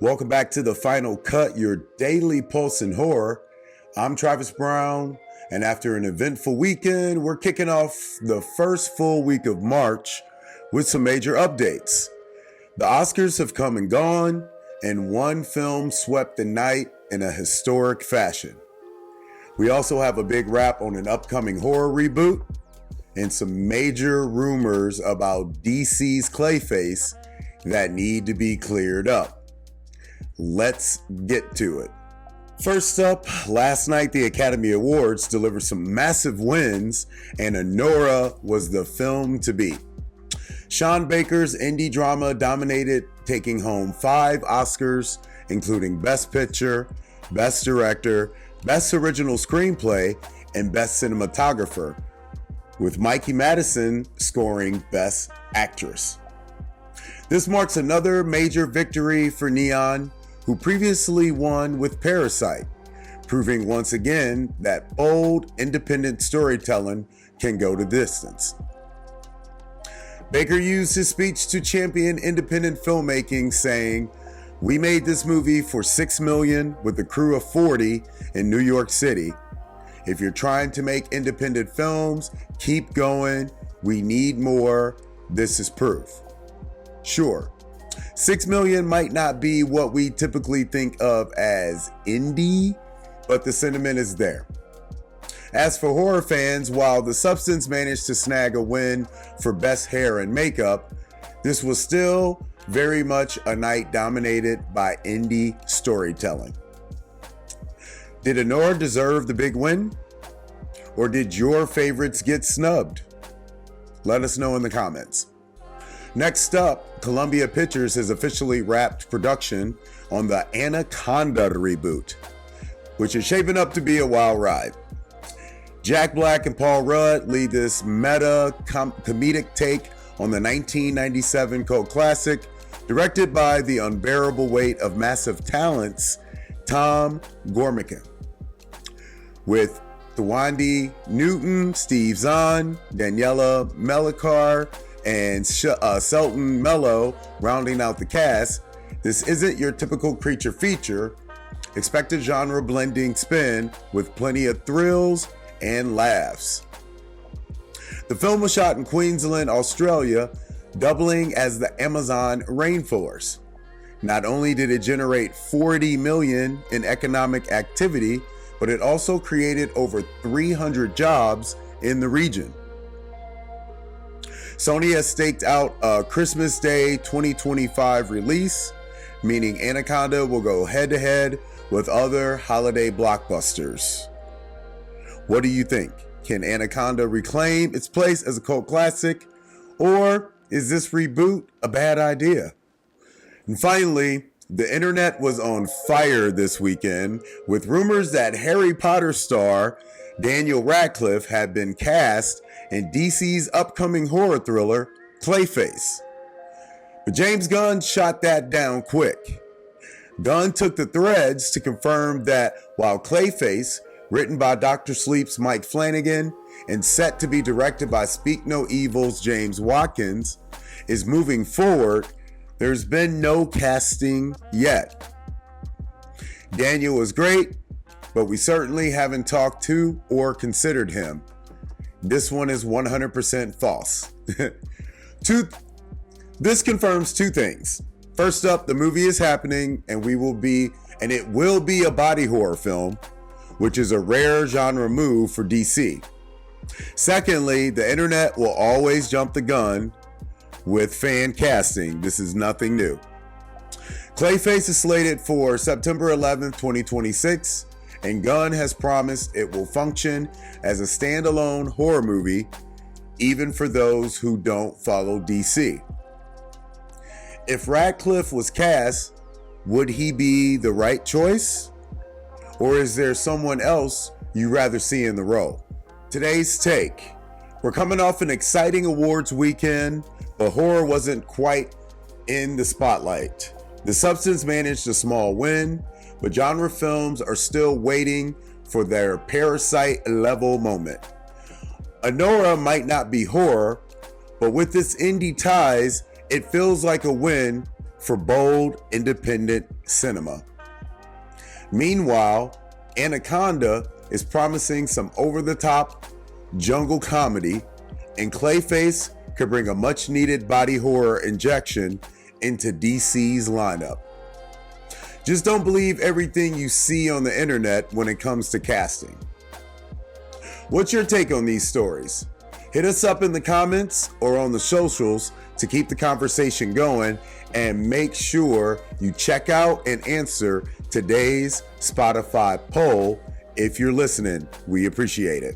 Welcome back to The Final Cut, your daily pulse in horror. I'm Travis Brown, and after an eventful weekend, we're kicking off the first full week of March with some major updates. The Oscars have come and gone, and one film swept the night in a historic fashion. We also have a big wrap on an upcoming horror reboot, and some major rumors about DC's Clayface that need to be cleared up. Let's get to it. First up, last night the Academy Awards delivered some massive wins, and Anora was the film to beat. Sean Baker's indie drama dominated, taking home 5 Oscars, including Best Picture, Best Director, Best Original Screenplay, and Best Cinematographer, with Mikey Madison scoring Best Actress. This marks another major victory for Neon, who previously won with Parasite, proving once again that bold, independent storytelling can go the distance. Baker used his speech to champion independent filmmaking, saying, "We made this movie for $6 million with a crew of 40 in New York City. If you're trying to make independent films, keep going. We need more. This is proof." Sure, $6 million might not be what we typically think of as indie, but the sentiment is there. As for horror fans, while The Substance managed to snag a win for Best Hair and Makeup, this was still very much a night dominated by indie storytelling. Did Anora deserve the big win? Or did your favorites get snubbed? Let us know in the comments. Next up, Columbia Pictures has officially wrapped production on the Anaconda reboot, which is shaping up to be a wild ride. Jack Black and Paul Rudd lead this comedic take on the 1997 cult classic, directed by the unbearable weight of massive talents, Tom Gormican, with Thawandi Newton, Steve Zahn, Daniela Melchior, and Selton Mello rounding out the cast. This isn't your typical creature feature. Expect a genre blending spin with plenty of thrills and laughs. The film was shot in Queensland, Australia, doubling as the Amazon rainforest. Not only did it generate $40 million in economic activity, but it also created over 300 jobs in the region. Sony has staked out a Christmas Day 2025 release, meaning Anaconda will go head-to-head with other holiday blockbusters. What do you think? Can Anaconda reclaim its place as a cult classic, or is this reboot a bad idea? And finally, the internet was on fire this weekend with rumors that Harry Potter star Daniel Radcliffe had been cast in DC's upcoming horror thriller, Clayface. But James Gunn shot that down quick. Gunn took the threads to confirm that while Clayface, written by Dr. Sleep's Mike Flanagan and set to be directed by Speak No Evil's James Watkins, is moving forward, there's been no casting yet. Daniel is great, but we certainly haven't talked to or considered him. This one is 100% false. This confirms 2 things. First up, the movie is happening and it will be a body horror film, which is a rare genre move for DC. Secondly, the internet will always jump the gun with fan casting. This is nothing new. Clayface is slated for September 11th, 2026, and Gunn has promised it will function as a standalone horror movie, even for those who don't follow DC. If Radcliffe was cast, would he be the right choice? Or is there someone else you'd rather see in the role? Today's take. We're coming off an exciting awards weekend, but horror wasn't quite in the spotlight. The Substance managed a small win, but genre films are still waiting for their Parasite level moment. Anora might not be horror, but with its indie ties, it feels like a win for bold, independent cinema. Meanwhile, Anaconda is promising some over-the-top jungle comedy, and Clayface could bring a much-needed body horror injection into DC's lineup. Just don't believe everything you see on the internet when it comes to casting. What's your take on these stories? Hit us up in the comments or on the socials to keep the conversation going, and make sure you check out and answer today's Spotify poll. If you're listening, we appreciate it.